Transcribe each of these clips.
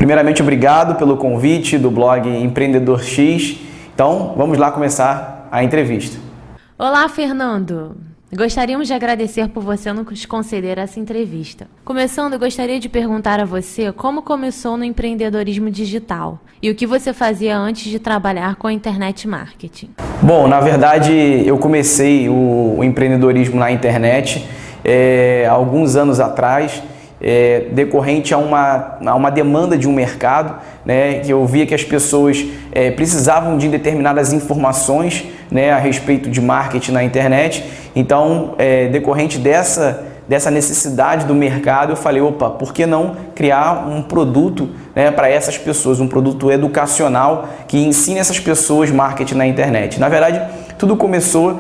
Primeiramente, obrigado pelo convite do blog Empreendedor X. Então, vamos lá começar a entrevista. Olá, Fernando. Gostaríamos de agradecer por você nos conceder essa entrevista. Começando, eu gostaria de perguntar a você como começou no empreendedorismo digital e o que você fazia antes de trabalhar com a internet marketing. Bom, na verdade, eu comecei o empreendedorismo na internet há alguns anos atrás, decorrente a uma demanda de um mercado, né, que eu via que as pessoas precisavam de determinadas informações, né, a respeito de marketing na internet. Então, decorrente dessa necessidade do mercado, eu falei, opa, por que não criar um produto, né, para essas pessoas, um produto educacional que ensine essas pessoas marketing na internet. Na verdade, tudo começou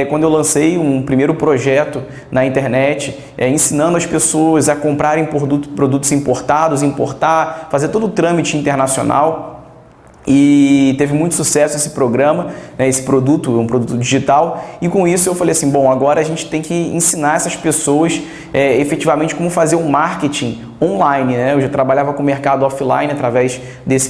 quando eu lancei um primeiro projeto na internet, ensinando as pessoas a comprarem produtos importados, importar, fazer todo o trâmite internacional. E teve muito sucesso esse programa, né, esse produto, um produto digital, e com isso eu falei assim, bom, agora a gente tem que ensinar essas pessoas efetivamente como fazer um marketing online, né? Eu já trabalhava com o mercado offline através desse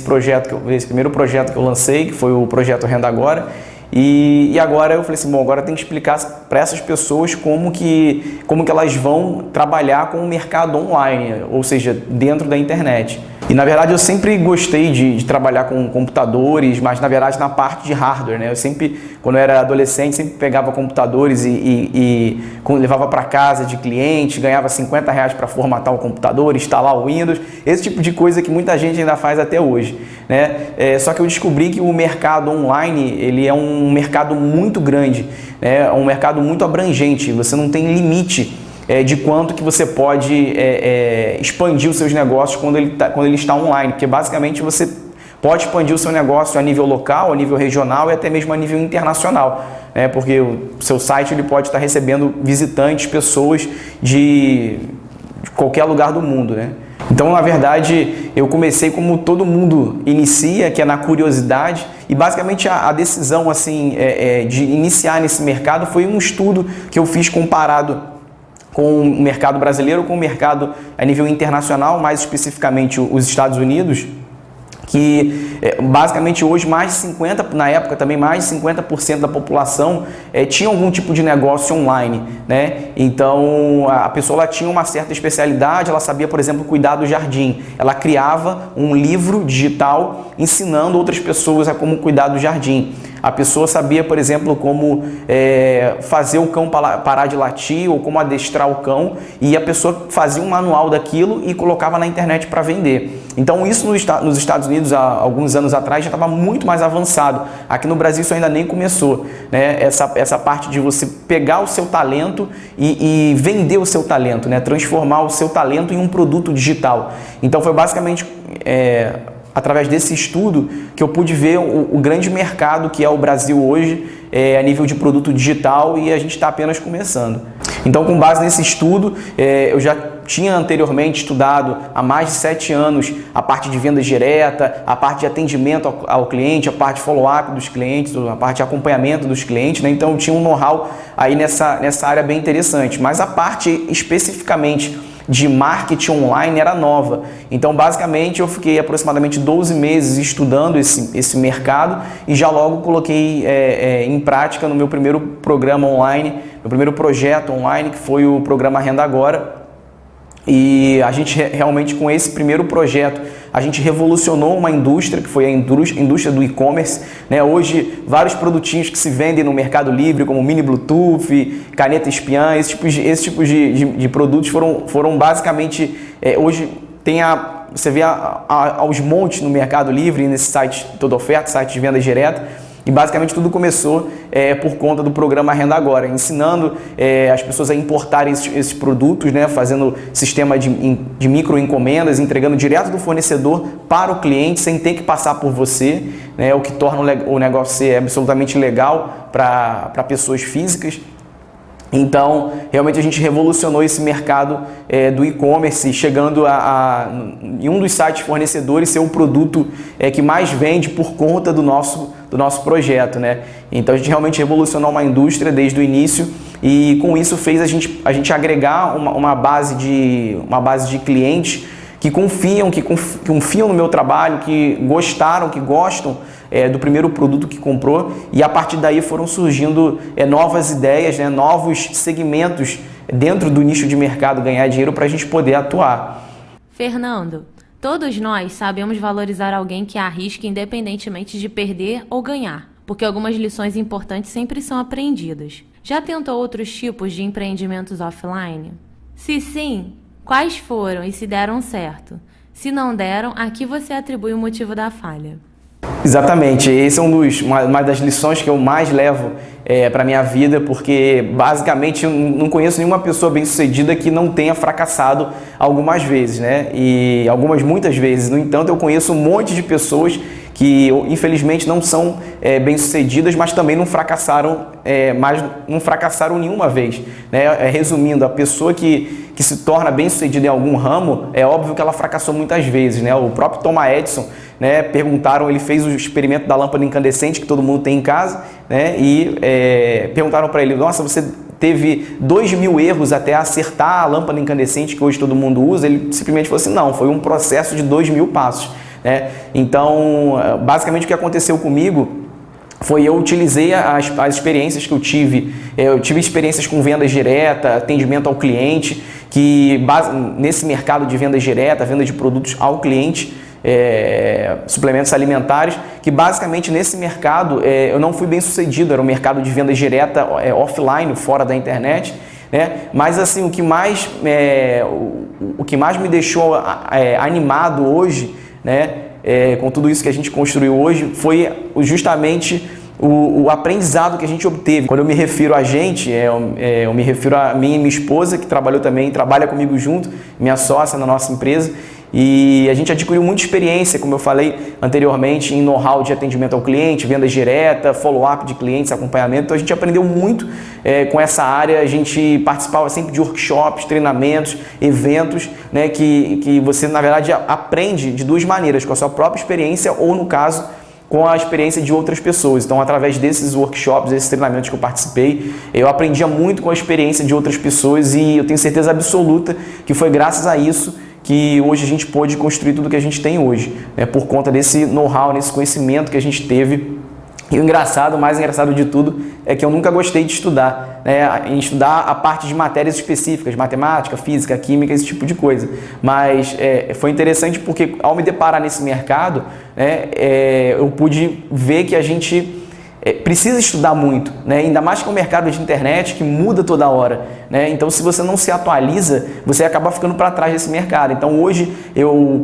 primeiro projeto que eu lancei, que foi o projeto Renda Agora. E agora eu falei assim, bom, agora tem que explicar para essas pessoas como que elas vão trabalhar com o mercado online, ou seja, dentro da internet. E na verdade eu sempre gostei de trabalhar com computadores, mas na verdade na parte de hardware, né? Eu sempre, quando eu era adolescente, sempre pegava computadores e levava para casa de cliente, ganhava R$50 para formatar o computador, instalar o Windows, esse tipo de coisa que muita gente ainda faz até hoje, né? Só que eu descobri que o mercado online, ele é um mercado muito grande, né? Um mercado muito abrangente, você não tem limite de quanto que você pode expandir os seus negócios quando ele está online, porque basicamente você pode expandir o seu negócio a nível local, a nível regional e até mesmo a nível internacional, né? Porque o seu site ele pode estar recebendo visitantes, pessoas de qualquer lugar do mundo, né? Então, na verdade, eu comecei como todo mundo inicia, que é na curiosidade, e basicamente a decisão assim, de iniciar nesse mercado foi um estudo que eu fiz comparado com o mercado brasileiro, com o mercado a nível internacional, mais especificamente os Estados Unidos, que basicamente hoje na época também mais de 50% da população tinha algum tipo de negócio online, né? Então a pessoa ela tinha uma certa especialidade, ela sabia, por exemplo, cuidar do jardim, ela criava um livro digital ensinando outras pessoas a como cuidar do jardim. A pessoa sabia, por exemplo, como fazer o cão parar de latir ou como adestrar o cão, e a pessoa fazia um manual daquilo e colocava na internet para vender. Então isso nos Estados Unidos há alguns anos atrás já estava muito mais avançado. Aqui no Brasil isso ainda nem começou, né? Essa parte de você pegar o seu talento e vender o seu talento, né? Transformar o seu talento em um produto digital. Então foi basicamente através desse estudo que eu pude ver o grande mercado que é o Brasil hoje a nível de produto digital, e a gente está apenas começando. Então, com base nesse estudo, eu já tinha anteriormente estudado há mais de 7 anos a parte de venda direta, a parte de atendimento ao cliente, a parte de follow-up dos clientes, a parte de acompanhamento dos clientes, né? Então eu tinha um know-how aí nessa área bem interessante, mas a parte especificamente de marketing online era nova. Então, basicamente, eu fiquei aproximadamente 12 meses estudando esse mercado e já logo coloquei em prática no meu primeiro programa online, meu primeiro projeto online, que foi o programa Renda Agora. E a gente realmente, com esse primeiro projeto, a gente revolucionou uma indústria, que foi a indústria do e-commerce, né? Hoje, vários produtinhos que se vendem no Mercado Livre, como mini Bluetooth, caneta espiã, esse tipo de produtos foram basicamente, hoje você vê aos montes no Mercado Livre, nesse site Toda Oferta, site de venda direta. E basicamente tudo começou por conta do programa Renda Agora, ensinando as pessoas a importarem esses produtos, né, fazendo sistema de microencomendas, entregando direto do fornecedor para o cliente, sem ter que passar por você, né, o que torna o negócio ser absolutamente legal para pessoas físicas. Então, realmente a gente revolucionou esse mercado do e-commerce, chegando em um dos sites fornecedores ser o produto que mais vende por conta do nosso projeto, né? Então a gente realmente revolucionou uma indústria desde o início, e com isso fez a gente agregar uma base de clientes que confiam no meu trabalho, que gostaram, que gostam do primeiro produto que comprou, e a partir daí foram surgindo novas ideias, né, novos segmentos dentro do nicho de mercado ganhar dinheiro para a gente poder atuar. Fernando, todos nós sabemos valorizar alguém que arrisca independentemente de perder ou ganhar, porque algumas lições importantes sempre são aprendidas. Já tentou outros tipos de empreendimentos offline? Se sim, quais foram e se deram certo? Se não deram, a que você atribui o motivo da falha? Exatamente, esse é uma das lições que eu mais levo para a minha vida, porque basicamente eu não conheço nenhuma pessoa bem-sucedida que não tenha fracassado algumas vezes, né? E muitas vezes. No entanto, eu conheço um monte de pessoas que infelizmente não são bem-sucedidas, mas também não fracassaram nenhuma vez, né? Resumindo, a pessoa que se torna bem-sucedida em algum ramo, é óbvio que ela fracassou muitas vezes, né? O próprio Thomas Edison, né, ele fez o experimento da lâmpada incandescente que todo mundo tem em casa, né? E perguntaram para ele: nossa, você teve 2.000 erros até acertar a lâmpada incandescente que hoje todo mundo usa? Ele simplesmente falou assim: não, foi um processo de 2.000 passos. Então, basicamente o que aconteceu comigo foi eu utilizei as experiências que eu tive experiências com vendas direta, atendimento ao cliente, que nesse mercado de vendas direta, venda de produtos ao cliente, suplementos alimentares, que basicamente nesse mercado eu não fui bem sucedido, era um mercado de vendas direta offline, fora da internet, né? Mas assim, o que mais me deixou animado hoje, né, com tudo isso que a gente construiu hoje, foi justamente o aprendizado que a gente obteve. Quando eu me refiro a gente, eu me refiro a mim e minha esposa, que trabalha comigo junto, minha sócia na nossa empresa, e a gente adquiriu muita experiência, como eu falei anteriormente, em know-how de atendimento ao cliente, vendas direta, follow-up de clientes, acompanhamento. Então a gente aprendeu muito com essa área. A gente participava sempre de workshops, treinamentos, eventos, né, que você na verdade aprende de duas maneiras: com a sua própria experiência ou, no caso, com a experiência de outras pessoas. Então, através desses workshops, desses treinamentos que eu participei, eu aprendia muito com a experiência de outras pessoas, e eu tenho certeza absoluta que foi graças a isso que hoje a gente pôde construir tudo que a gente tem hoje, né? Por conta desse know-how, nesse conhecimento que a gente teve. E o mais engraçado de tudo, é que eu nunca gostei de estudar, né? Em estudar a parte de matérias específicas, matemática, física, química, esse tipo de coisa. Mas foi interessante porque, ao me deparar nesse mercado, né, eu pude ver que a gente precisa estudar muito, né? Ainda mais que é um mercado de internet que muda toda hora, né? Então, se você não se atualiza, você acaba ficando para trás desse mercado. Então, hoje, eu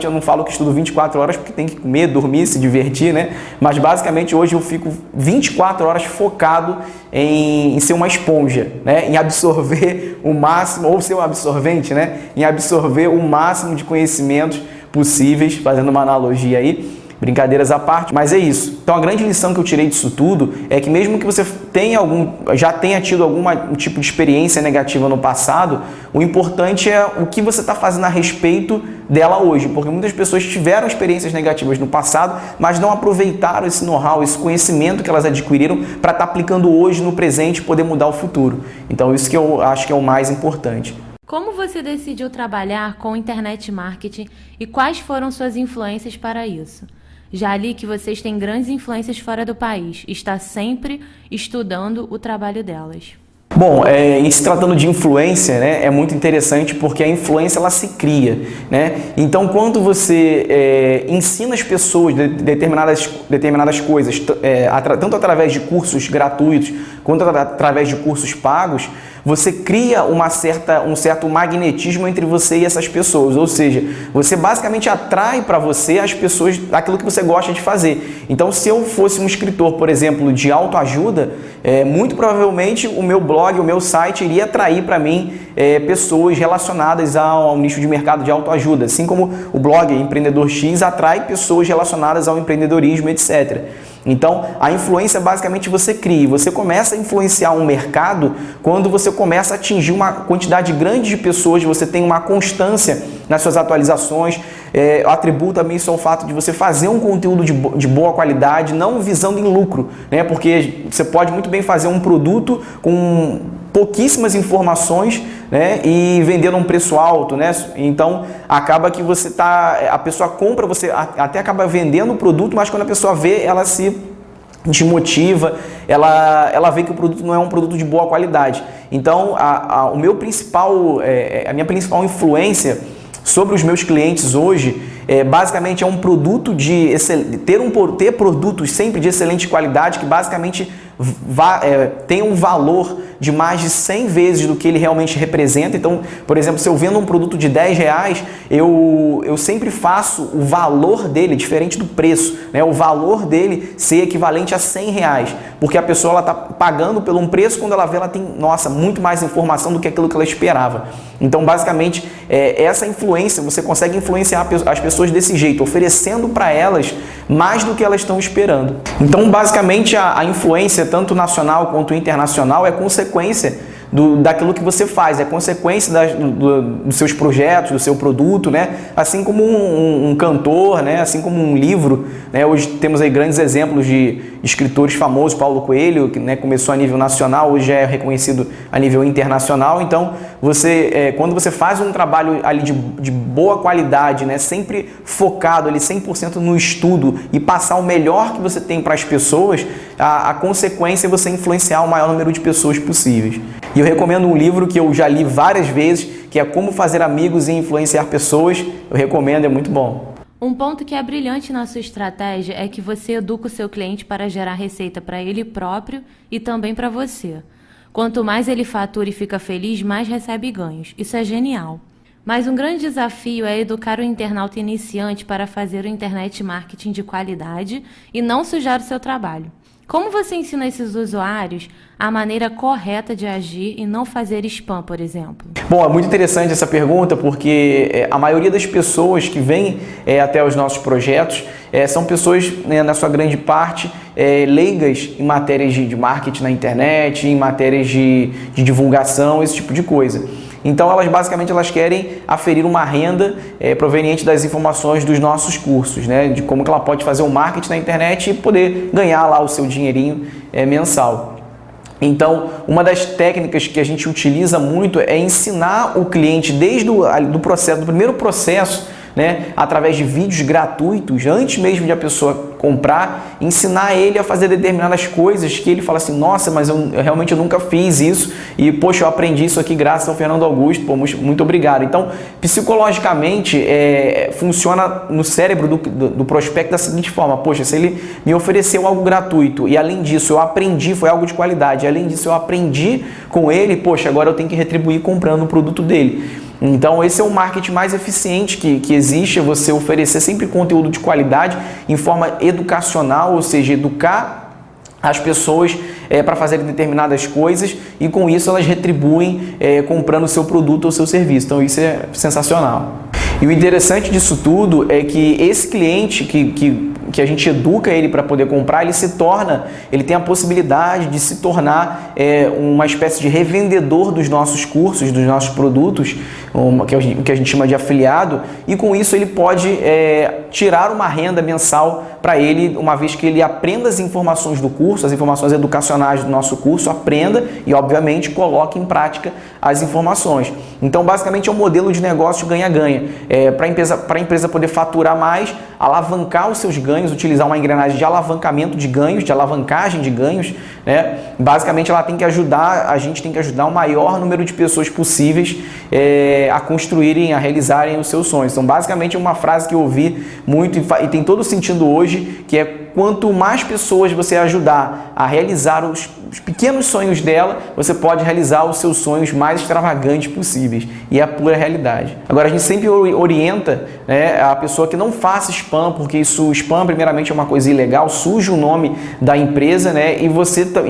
não falo que estudo 24 horas porque tem que comer, dormir, se divertir, né? Mas, basicamente, hoje eu fico 24 horas focado em ser uma esponja, né? Em absorver o máximo, ou ser um absorvente, né? Em absorver o máximo de conhecimentos possíveis, fazendo uma analogia aí. Brincadeiras à parte, mas é isso. Então a grande lição que eu tirei disso tudo é que, mesmo que você já tenha tido algum tipo de experiência negativa no passado, o importante é o que você está fazendo a respeito dela hoje, porque muitas pessoas tiveram experiências negativas no passado, mas não aproveitaram esse know-how, esse conhecimento que elas adquiriram para estar aplicando hoje no presente e poder mudar o futuro. Então isso que eu acho que é o mais importante. Como você decidiu trabalhar com internet marketing e quais foram suas influências para isso? Já li que vocês têm grandes influências fora do país e está sempre estudando o trabalho delas. Bom, em se tratando de influência, né, é muito interessante porque a influência ela se cria, né? Então, quando você ensina as pessoas determinadas coisas, tanto através de cursos gratuitos quanto através de cursos pagos, você cria um certo magnetismo entre você e essas pessoas. Ou seja, você basicamente atrai para você as pessoas aquilo que você gosta de fazer. Então, se eu fosse um escritor, por exemplo, de autoajuda, muito provavelmente o meu blog, o meu site iria atrair para mim pessoas relacionadas ao nicho de mercado de autoajuda, assim como o blog Empreendedor X atrai pessoas relacionadas ao empreendedorismo, etc. Então, a influência basicamente você cria. Você começa a influenciar um mercado quando você começa a atingir uma quantidade grande de pessoas, você tem uma constância nas suas atualizações. Eu atribuo também isso ao fato de você fazer um conteúdo de boa qualidade, não visando em lucro, né? Porque você pode muito bem fazer um produto com pouquíssimas informações, né, e vendendo um preço alto, né? Então acaba que a pessoa compra, você até acaba vendendo o produto, mas quando a pessoa vê, ela se desmotiva, ela vê que o produto não é um produto de boa qualidade. Então a minha principal influência sobre os meus clientes hoje basicamente é um produto ter produtos sempre de excelente qualidade, que basicamente tem um valor de mais de 100 vezes do que ele realmente representa. Então, por exemplo, se eu vendo um produto de R$10, eu sempre faço o valor dele diferente do preço, né? O valor dele ser equivalente a R$100, porque a pessoa está pagando por um preço, quando ela vê, ela tem, nossa, muito mais informação do que aquilo que ela esperava. Então, basicamente, essa influência, você consegue influenciar as pessoas desse jeito, oferecendo para elas mais do que elas estão esperando. Então, basicamente, a influência, tanto nacional quanto internacional, é consequência daquilo que você faz, é consequência dos seus projetos, do seu produto, né? Assim como um cantor, né? Assim como um livro, né? Hoje temos aí grandes exemplos de escritores famosos, Paulo Coelho, que, né, começou a nível nacional, hoje é reconhecido a nível internacional. Então, quando você faz um trabalho ali de boa qualidade, né? Sempre focado ali 100% no estudo e passar o melhor que você tem para as pessoas, a consequência é você influenciar o maior número de pessoas possíveis. E eu recomendo um livro que eu já li várias vezes, que é Como Fazer Amigos e Influenciar Pessoas. Eu recomendo, é muito bom. Um ponto que é brilhante na sua estratégia é que você educa o seu cliente para gerar receita para ele próprio e também para você. Quanto mais ele fatura e fica feliz, mais recebe ganhos. Isso é genial. Mas um grande desafio é educar o internauta iniciante para fazer o internet marketing de qualidade e não sujar o seu trabalho. Como você ensina esses usuários a maneira correta de agir e não fazer spam, por exemplo? Bom, é muito interessante essa pergunta, porque a maioria das pessoas que vêm até os nossos projetos são pessoas, né, na sua grande parte, leigas em matérias de marketing na internet, em matérias de divulgação, esse tipo de coisa. Então, basicamente elas querem aferir uma renda proveniente das informações dos nossos cursos, né? De como que ela pode fazer o marketing na internet e poder ganhar lá o seu dinheirinho mensal. Então, uma das técnicas que a gente utiliza muito é ensinar o cliente desde do primeiro processo, né, através de vídeos gratuitos, antes mesmo de a pessoa comprar, ensinar ele a fazer determinadas coisas que ele fala assim, nossa, mas eu realmente nunca fiz isso e, poxa, eu aprendi isso aqui graças ao Fernando Augusto, pô, muito obrigado. Então, psicologicamente, funciona no cérebro do prospecto da seguinte forma, poxa, se ele me ofereceu algo gratuito e, além disso, eu aprendi, foi algo de qualidade, além disso, eu aprendi com ele, poxa, agora eu tenho que retribuir comprando o produto dele. Então, esse é o marketing mais eficiente que existe, é você oferecer sempre conteúdo de qualidade em forma educacional, ou seja, educar as pessoas para fazerem determinadas coisas e, com isso, elas retribuem comprando o seu produto ou seu serviço. Então, isso é sensacional. E o interessante disso tudo é que esse cliente que a gente educa ele para poder comprar, ele tem a possibilidade de se tornar uma espécie de revendedor dos nossos cursos, dos nossos produtos, que a gente chama de afiliado, e com isso ele pode tirar uma renda mensal para ele, uma vez que ele aprenda as informações do curso, as informações educacionais do nosso curso, aprenda e, obviamente, coloque em prática as informações. Então, basicamente, é um modelo de negócio ganha-ganha. Para a empresa poder faturar mais, alavancar os seus ganhos, utilizar uma engrenagem de alavancamento de ganhos, de alavancagem de ganhos, né? Basicamente, a gente tem que ajudar o maior número de pessoas possíveis a construírem, a realizarem os seus sonhos. Então, basicamente, é uma frase que eu ouvi muito e tem todo sentido hoje, que é: quanto mais pessoas você ajudar a realizar os pequenos sonhos dela, você pode realizar os seus sonhos mais extravagantes possíveis. E é a pura realidade. Agora, a gente sempre orienta, né, a pessoa que não faça spam, porque spam, primeiramente, é uma coisa ilegal, suja o nome da empresa, né, e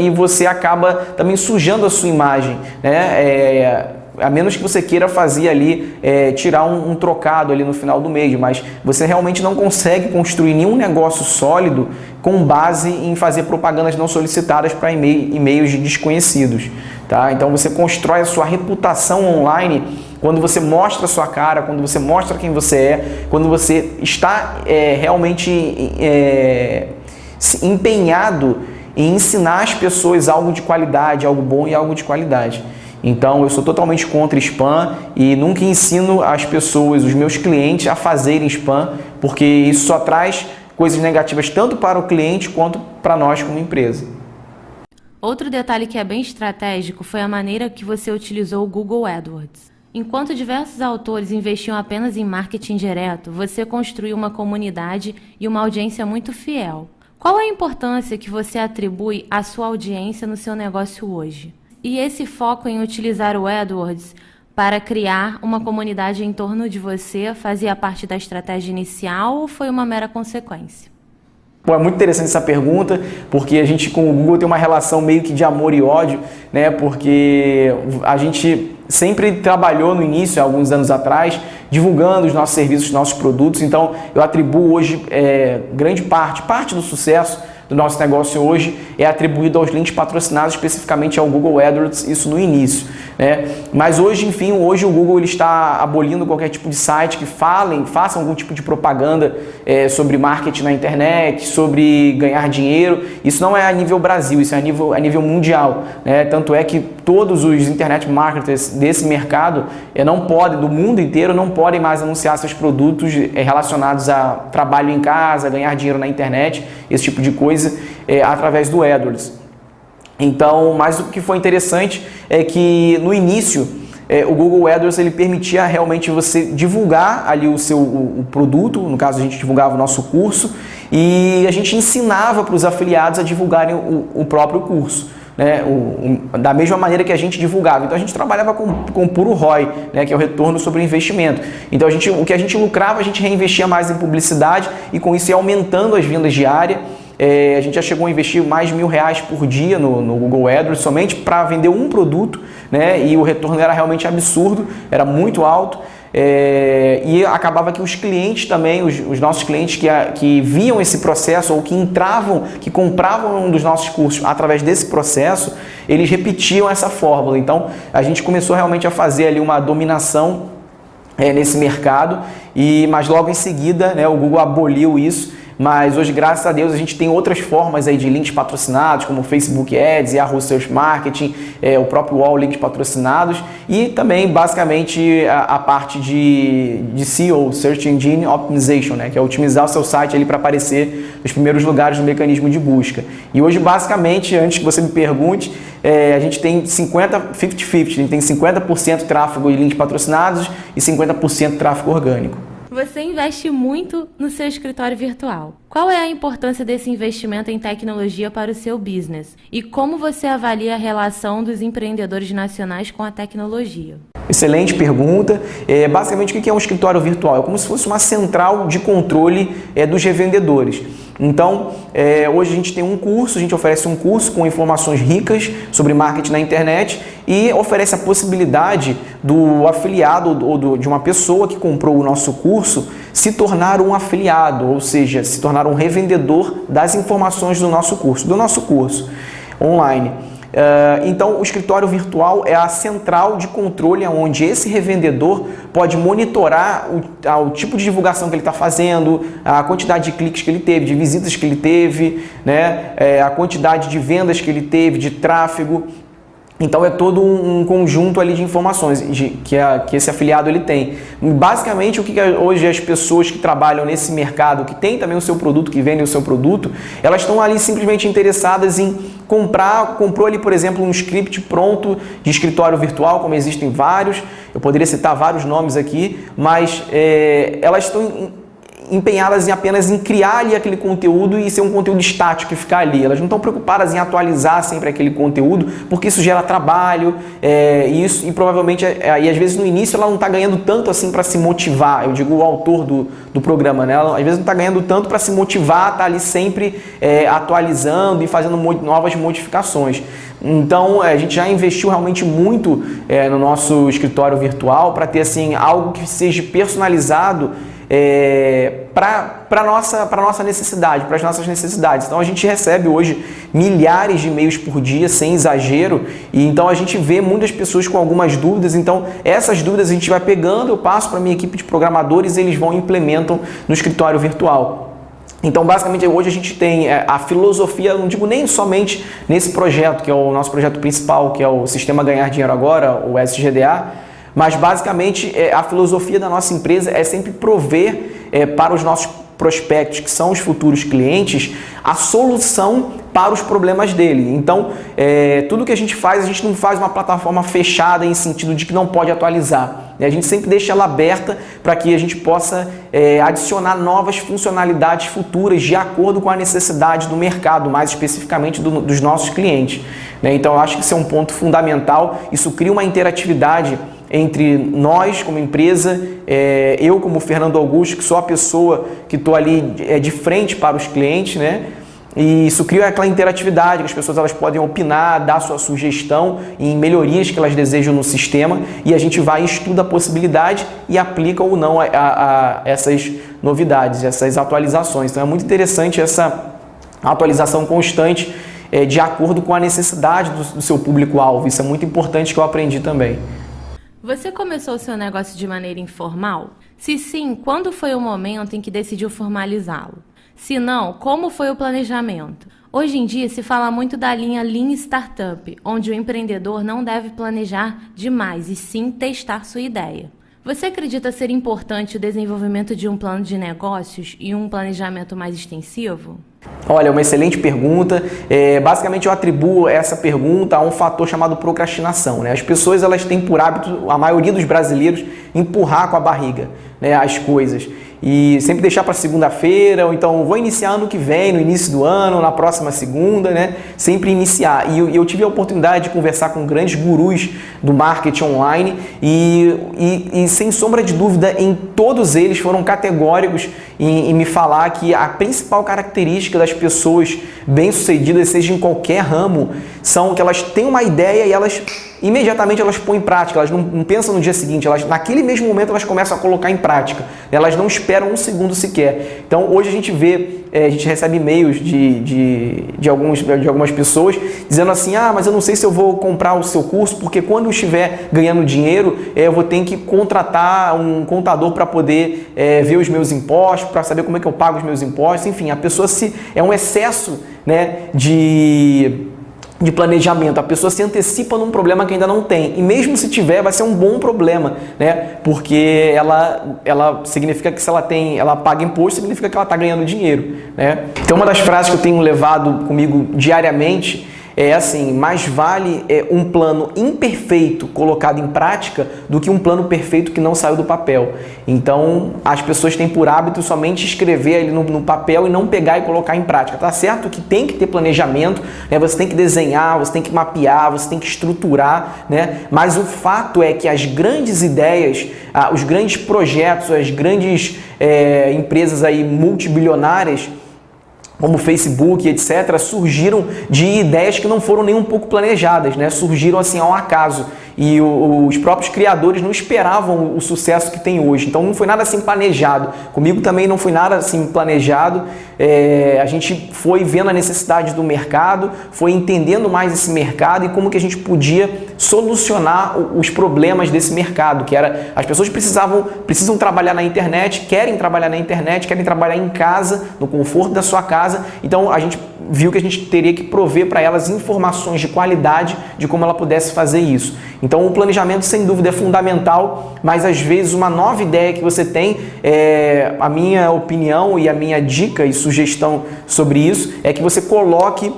você acaba também sujando a sua imagem, né, a menos que você queira fazer ali, tirar um trocado ali no final do mês, mas você realmente não consegue construir nenhum negócio sólido com base em fazer propagandas não solicitadas para e-mails de desconhecidos, tá? Então você constrói a sua reputação online quando você mostra a sua cara, quando você mostra quem você é, quando você está realmente empenhado em ensinar as pessoas algo de qualidade, algo bom e algo de qualidade. Então eu sou totalmente contra spam e nunca ensino as pessoas, os meus clientes, a fazerem spam, porque isso só traz coisas negativas tanto para o cliente quanto para nós como empresa. Outro detalhe que é bem estratégico foi a maneira que você utilizou o Google AdWords. Enquanto diversos autores investiam apenas em marketing direto, você construiu uma comunidade e uma audiência muito fiel. Qual a importância que você atribui à sua audiência no seu negócio hoje? E esse foco em utilizar o AdWords para criar uma comunidade em torno de você fazia parte da estratégia inicial ou foi uma mera consequência? Bom, é muito interessante essa pergunta, porque a gente com o Google tem uma relação meio que de amor e ódio, né? Porque a gente sempre trabalhou no início, há alguns anos atrás, divulgando os nossos serviços, os nossos produtos. Então, eu atribuo hoje grande parte do sucesso do nosso negócio hoje é atribuído aos links patrocinados, especificamente ao Google AdWords, isso no início, né? Mas hoje, enfim, hoje o Google ele está abolindo qualquer tipo de site que façam algum tipo de propaganda sobre marketing na internet, sobre ganhar dinheiro. Isso não é a nível Brasil, isso é a nível mundial, né? Tanto é que todos os internet marketers desse mercado do mundo inteiro, não podem mais anunciar seus produtos relacionados a trabalho em casa, ganhar dinheiro na internet, esse tipo de coisa, através do AdWords. Então, mas o que foi interessante é que no início o Google AdWords ele permitia realmente você divulgar ali o produto, no caso a gente divulgava o nosso curso e a gente ensinava para os afiliados a divulgarem o próprio curso, né? Da mesma maneira que a gente divulgava. Então a gente trabalhava com puro ROI, né? Que é o retorno sobre o investimento. Então o que a gente lucrava, a gente reinvestia mais em publicidade e com isso ia aumentando as vendas diárias. A gente já chegou a investir mais de R$1.000 por dia no Google AdWords somente para vender um produto, né? E o retorno era realmente absurdo, era muito alto. E acabava que os clientes também, os nossos clientes que viam esse processo ou que compravam um dos nossos cursos através desse processo, eles repetiam essa fórmula. Então a gente começou realmente a fazer ali uma dominação nesse mercado, mas logo em seguida, né, o Google aboliu isso. Mas hoje, graças a Deus, a gente tem outras formas aí de links patrocinados, como o Facebook Ads, Yahoo Search Marketing, o próprio Wall links patrocinados e também, basicamente, a parte de SEO, Search Engine Optimization, né, que é otimizar o seu site ali para aparecer nos primeiros lugares do mecanismo de busca. E hoje, basicamente, antes que você me pergunte, a gente tem 50-50, a gente tem 50% tráfego de links patrocinados e 50% tráfego orgânico. Você investe muito no seu escritório virtual. Qual é a importância desse investimento em tecnologia para o seu business? E como você avalia a relação dos empreendedores nacionais com a tecnologia? Excelente pergunta. Basicamente, o que é um escritório virtual? É como se fosse uma central de controle dos revendedores. Então, hoje a gente tem um curso, a gente oferece um curso com informações ricas sobre marketing na internet e oferece a possibilidade do afiliado ou de uma pessoa que comprou o nosso curso se tornar um afiliado, ou seja, se tornar um revendedor das informações do nosso curso online. Então, o escritório virtual é a central de controle onde esse revendedor pode monitorar o tipo de divulgação que ele está fazendo, a quantidade de cliques que ele teve, de visitas que ele teve, né? A quantidade de vendas que ele teve, de tráfego. Então é todo um conjunto ali de informações que esse afiliado ele tem. Basicamente, o que hoje as pessoas que trabalham nesse mercado, que tem também o seu produto, que vendem o seu produto, elas estão ali simplesmente interessadas em comprou ali, por exemplo, um script pronto de escritório virtual, como existem vários, eu poderia citar vários nomes aqui, mas elas estão empenhadas apenas em criar ali aquele conteúdo e ser um conteúdo estático e ficar ali. Elas não estão preocupadas em atualizar sempre aquele conteúdo, porque isso gera trabalho e provavelmente, e às vezes no início ela não está ganhando tanto assim para se motivar. Eu digo o autor do programa, né? Ela, às vezes não está ganhando tanto para se motivar, está ali sempre atualizando e fazendo novas modificações. Então, a gente já investiu realmente muito no nosso escritório virtual para ter assim, algo que seja personalizado para a nossa necessidade, para as nossas necessidades. Então a gente recebe hoje milhares de e-mails por dia, sem exagero, e então a gente vê muitas pessoas com algumas dúvidas. Então essas dúvidas a gente vai pegando, eu passo para a minha equipe de programadores e eles vão e implementam no escritório virtual. Então, basicamente, hoje a gente tem a filosofia, não digo nem somente nesse projeto, que é o nosso projeto principal, que é o Sistema Ganhar Dinheiro Agora, o SGDA, mas basicamente a filosofia da nossa empresa é sempre prover para os nossos prospectos, que são os futuros clientes, a solução para os problemas dele. Então, tudo que a gente não faz uma plataforma fechada em sentido de que não pode atualizar. A gente sempre deixa ela aberta para que a gente possa adicionar novas funcionalidades futuras de acordo com a necessidade do mercado, mais especificamente dos nossos clientes. Então, eu acho que isso é um ponto fundamental. Isso cria uma interatividade entre nós como empresa, eu como Fernando Augusto, que sou a pessoa que estou ali de frente para os clientes, né? E isso cria aquela interatividade, que as pessoas elas podem opinar, dar sua sugestão em melhorias que elas desejam no sistema, e a gente vai e estuda a possibilidade e aplica ou não a essas novidades, essas atualizações. Então é muito interessante essa atualização constante de acordo com a necessidade do seu público-alvo. Isso é muito importante, que eu aprendi também. Você começou o seu negócio de maneira informal? Se sim, quando foi o momento em que decidiu formalizá-lo? Se não, como foi o planejamento? Hoje em dia se fala muito da linha Lean Startup, onde o empreendedor não deve planejar demais e sim testar sua ideia. Você acredita ser importante o desenvolvimento de um plano de negócios e um planejamento mais extensivo? Olha, uma excelente pergunta. Basicamente eu atribuo essa pergunta a um fator chamado procrastinação, né? As pessoas elas têm por hábito, a maioria dos brasileiros, empurrar com a barriga, né, as coisas. E sempre deixar para segunda-feira, ou então vou iniciar ano que vem, no início do ano, na próxima segunda, né? Sempre iniciar. E eu tive a oportunidade de conversar com grandes gurus do marketing online e sem sombra de dúvida, em todos eles foram categóricos em me falar que a principal característica das pessoas bem-sucedidas, seja em qualquer ramo, são que elas têm uma ideia e elas imediatamente elas põem em prática, elas não pensam no dia seguinte, naquele mesmo momento elas começam a colocar em prática, elas não esperam um segundo sequer. Então hoje a gente a gente recebe e-mails de algumas pessoas dizendo assim, mas eu não sei se eu vou comprar o seu curso, porque quando eu estiver ganhando dinheiro, eu vou ter que contratar um contador para poder ver os meus impostos, para saber como é que eu pago os meus impostos, enfim, a pessoa é um excesso, né, de planejamento, a pessoa se antecipa num problema que ainda não tem, e mesmo se tiver, vai ser um bom problema, né? Porque ela significa que se ela paga imposto, significa que ela está ganhando dinheiro, né? Então uma das frases que eu tenho levado comigo diariamente é assim: mais vale um plano imperfeito colocado em prática do que um plano perfeito que não saiu do papel. Então, as pessoas têm por hábito somente escrever ali no papel e não pegar e colocar em prática. Tá certo que tem que ter planejamento, né? Você tem que desenhar, você tem que mapear, você tem que estruturar, né? Mas o fato é que as grandes ideias, os grandes projetos, as grandes empresas aí multibilionárias, como Facebook, etc., surgiram de ideias que não foram nem um pouco planejadas, né? Surgiram assim ao acaso. E os próprios criadores não esperavam o sucesso que tem hoje. Então não foi nada assim planejado. Comigo também não foi nada assim planejado. A gente foi vendo a necessidade do mercado, foi entendendo mais esse mercado e como que a gente podia solucionar os problemas desse mercado, que era as pessoas precisam trabalhar na internet, querem trabalhar na internet, querem trabalhar em casa, no conforto da sua casa. Então a gente viu que a gente teria que prover para elas informações de qualidade de como ela pudesse fazer isso. Então o planejamento sem dúvida é fundamental, mas às vezes uma nova ideia que você tem, a minha opinião e a minha dica e sugestão sobre isso é que você coloque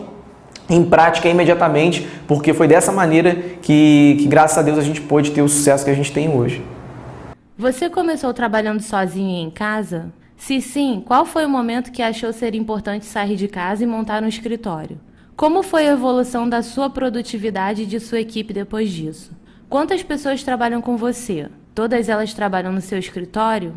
em prática imediatamente, porque foi dessa maneira que graças a Deus a gente pôde ter o sucesso que a gente tem hoje. Você começou trabalhando sozinho em casa? Se sim, qual foi o momento que achou ser importante sair de casa e montar um escritório? Como foi a evolução da sua produtividade e de sua equipe depois disso? Quantas pessoas trabalham com você? Todas elas trabalham no seu escritório?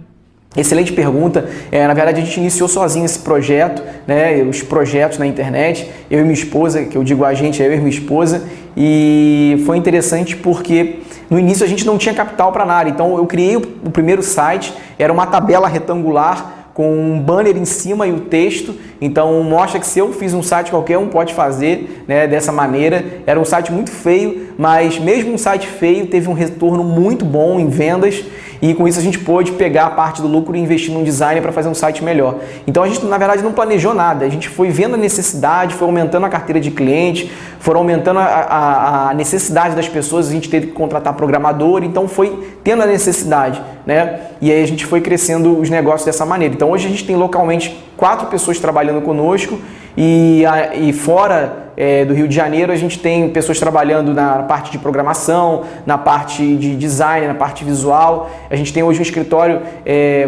Excelente pergunta. Na verdade, a gente iniciou sozinho esse projeto, né? Os projetos na internet, eu e minha esposa, que eu digo a gente, é eu e minha esposa, e foi interessante porque no início a gente não tinha capital para nada. Então eu criei o primeiro site, era uma tabela retangular com um banner em cima e o texto. Então mostra que se eu fiz um site, qualquer um pode fazer, né, dessa maneira. Era um site muito feio, mas mesmo um site feio teve um retorno muito bom em vendas. e com isso a gente pôde pegar a parte do lucro e investir num designer para fazer um site melhor. Então a gente, na verdade, não planejou nada, a gente foi vendo a necessidade, foi aumentando a carteira de clientes, foram aumentando a necessidade das pessoas, a gente teve que contratar programador, então foi tendo a necessidade, né? E aí a gente foi crescendo os negócios dessa maneira. Então hoje a gente tem localmente 4 pessoas trabalhando conosco e fora do Rio de Janeiro a gente tem pessoas trabalhando na parte de programação, na parte de design, na parte visual. A gente tem hoje um escritório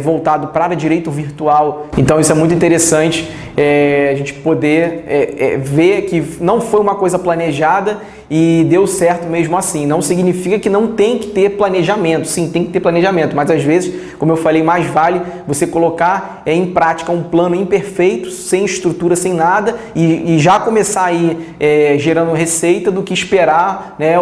voltado para direito virtual, então isso é muito interessante, a gente poder ver que não foi uma coisa planejada e deu certo mesmo assim. Não significa que não tem que ter planejamento, sim, tem que ter planejamento, mas às vezes, como eu falei, mais vale você colocar em prática um plano imperfeito, sem estrutura, sem nada, e já começar aí gerando receita do que esperar, né,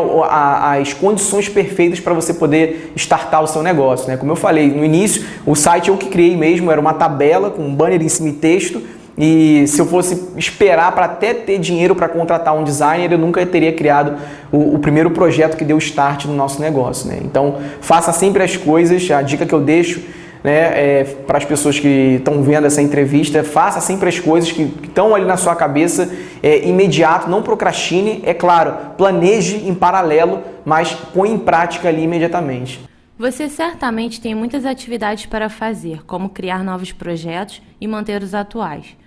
as condições perfeitas para você poder startar o seu negócio, né? Como eu falei no início, o site eu que criei mesmo, era uma tabela com um banner em cima e texto. E se eu fosse esperar para até ter dinheiro para contratar um designer, eu nunca teria criado o primeiro projeto que deu start no nosso negócio, né? Então, faça sempre as coisas, a dica que eu deixo, né, para as pessoas que estão vendo essa entrevista, faça sempre as coisas que estão ali na sua cabeça, imediato, não procrastine, é claro, planeje em paralelo, mas põe em prática ali imediatamente. Você certamente tem muitas atividades para fazer, como criar novos projetos e manter os atuais.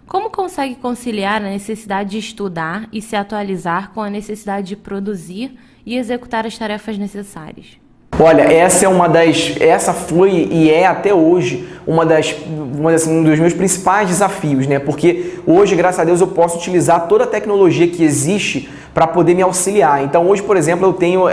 Como consegue conciliar a necessidade de estudar e se atualizar com a necessidade de produzir e executar as tarefas necessárias? Olha, essa foi e é até hoje um dos meus principais desafios, né? Porque hoje, graças a Deus, eu posso utilizar toda a tecnologia que existe para poder me auxiliar. Então, hoje, por exemplo, eu tenho,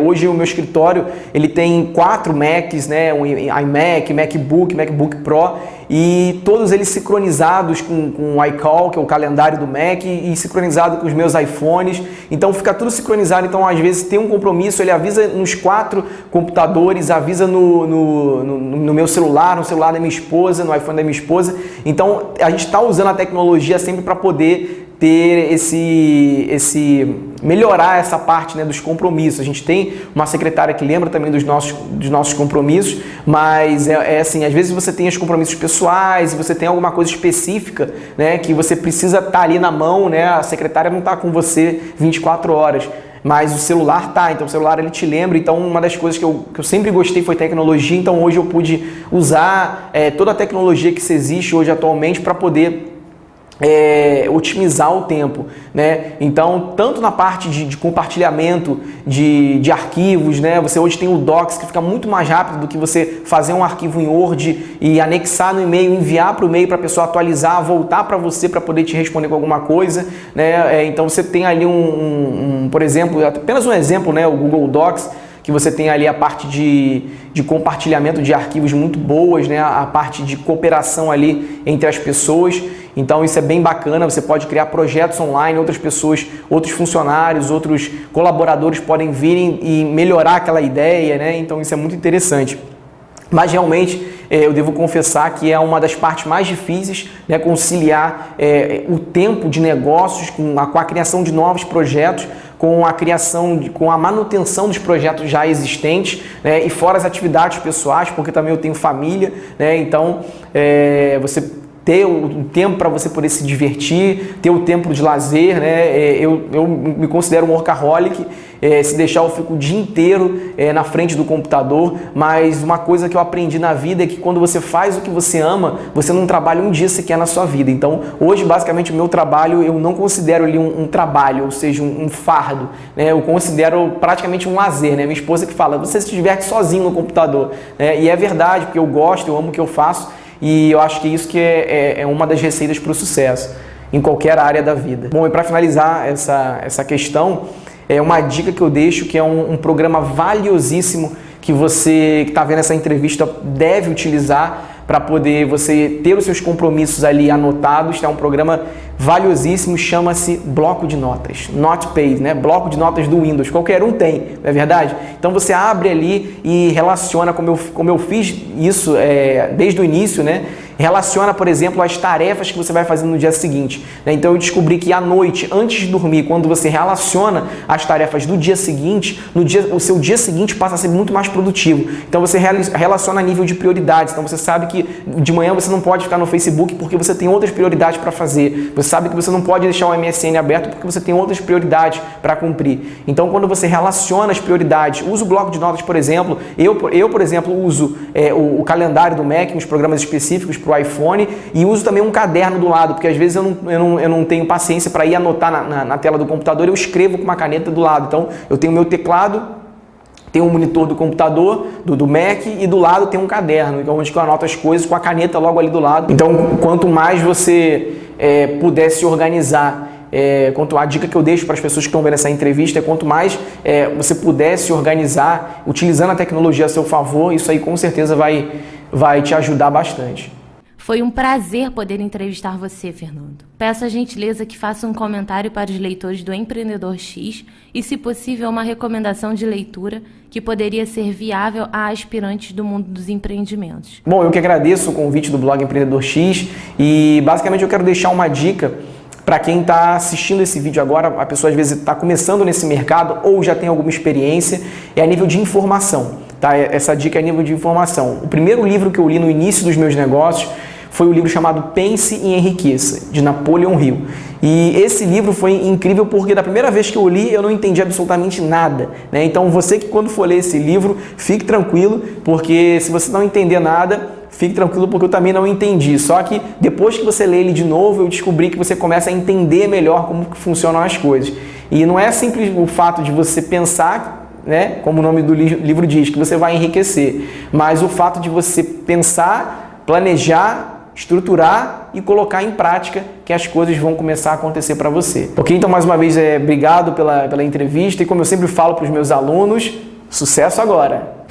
hoje o meu escritório, ele tem 4 Macs, né? Um iMac, MacBook Pro, e todos eles sincronizados com o iCal, que é o calendário do Mac, e sincronizado com os meus iPhones. Então, fica tudo sincronizado. Então, às vezes, tem um compromisso, ele avisa nos 4 computadores, avisa no meu celular, no celular da minha esposa, no iPhone da minha esposa. Então, a gente está usando a tecnologia sempre para poder ter melhorar essa parte, né, dos compromissos. A gente tem uma secretária que lembra também dos nossos compromissos, mas assim, às vezes você tem os compromissos pessoais, você tem alguma coisa específica, né, que você precisa estar ali na mão, né, a secretária não está com você 24 horas. Mas o celular tá, então o celular ele te lembra. Então uma das coisas que eu sempre gostei foi tecnologia, então hoje eu pude usar toda a tecnologia que existe hoje atualmente para poder otimizar o tempo, né? Então, tanto na parte de compartilhamento de arquivos, né? Você hoje tem o Docs, que fica muito mais rápido do que você fazer um arquivo em Word e anexar no e-mail, enviar para o e-mail para a pessoa atualizar, voltar para você para poder te responder com alguma coisa, né? Então você tem ali por exemplo, apenas um exemplo, né? O Google Docs, que você tem ali a parte de compartilhamento de arquivos muito boas, né? A parte de cooperação ali entre as pessoas. Então isso é bem bacana, você pode criar projetos online, outras pessoas, outros funcionários, outros colaboradores podem virem e melhorar aquela ideia, né? Então isso é muito interessante. Mas realmente eu devo confessar que é uma das partes mais difíceis, né, conciliar o tempo de negócios com a criação de novos projetos, com a manutenção dos projetos já existentes, né, e fora as atividades pessoais, porque também eu tenho família, né, então você ter o tempo para você poder se divertir, ter o tempo de lazer, né? Eu me considero um workaholic, se deixar eu fico o dia inteiro na frente do computador, mas uma coisa que eu aprendi na vida é que quando você faz o que você ama, você não trabalha um dia sequer na sua vida. Então, hoje, basicamente, o meu trabalho, eu não considero ali um trabalho, ou seja, um fardo, né? Eu considero praticamente um lazer, né? Minha esposa que fala, você se diverte sozinho no computador, né? E é verdade, porque eu gosto, eu amo o que eu faço, e eu acho que isso que é uma das receitas para o sucesso em qualquer área da vida. Bom, e para finalizar essa questão, uma dica que eu deixo, que é um programa valiosíssimo que você que está vendo essa entrevista deve utilizar para poder você ter os seus compromissos ali anotados. É um programa valiosíssimo, chama-se Bloco de Notas, NotePad, né? Bloco de notas do Windows, qualquer um tem, não é verdade? Então você abre ali e relaciona, como eu fiz isso desde o início, né? relaciona, por exemplo, as tarefas que você vai fazer no dia seguinte, né? Então eu descobri que à noite, antes de dormir, quando você relaciona as tarefas do dia seguinte, o seu dia seguinte passa a ser muito mais produtivo. Então você relaciona a nível de prioridades. Então você sabe que de manhã você não pode ficar no Facebook porque você tem outras prioridades para fazer. Você sabe que você não pode deixar o MSN aberto porque você tem outras prioridades para cumprir. Então quando você relaciona as prioridades, usa o bloco de notas, por exemplo. Eu por exemplo, uso o calendário do Mac, uns programas específicos para o iPhone, e uso também um caderno do lado, porque às vezes eu não tenho paciência para ir anotar na tela do computador, eu escrevo com uma caneta do lado. Então eu tenho o meu teclado, tem um monitor do computador, do Mac, e do lado tem um caderno, onde eu anoto as coisas com a caneta logo ali do lado. Então, quanto mais você puder se organizar, a dica que eu deixo para as pessoas que estão vendo essa entrevista é quanto mais você puder se organizar, utilizando a tecnologia a seu favor, isso aí com certeza vai te ajudar bastante. Foi um prazer poder entrevistar você, Fernando. Peço a gentileza que faça um comentário para os leitores do Empreendedor X e, se possível, uma recomendação de leitura que poderia ser viável a aspirantes do mundo dos empreendimentos. Bom, eu que agradeço o convite do blog Empreendedor X e, basicamente, eu quero deixar uma dica para quem está assistindo esse vídeo agora. A pessoa, às vezes, está começando nesse mercado ou já tem alguma experiência, é a nível de informação. Tá? Essa dica é a nível de informação. O primeiro livro que eu li no início dos meus negócios foi o livro chamado Pense e Enriqueça, de Napoleon Hill. E esse livro foi incrível porque da primeira vez que eu li, eu não entendi absolutamente nada, né? Então você que quando for ler esse livro, fique tranquilo, porque se você não entender nada, fique tranquilo porque eu também não entendi. Só que depois que você lê ele de novo, eu descobri que você começa a entender melhor como que funcionam as coisas. E não é simples o fato de você pensar, né, como o nome do livro diz, que você vai enriquecer, mas o fato de você pensar, planejar, estruturar e colocar em prática que as coisas vão começar a acontecer para você. Ok? Então, mais uma vez, obrigado pela entrevista e como eu sempre falo para os meus alunos, sucesso agora!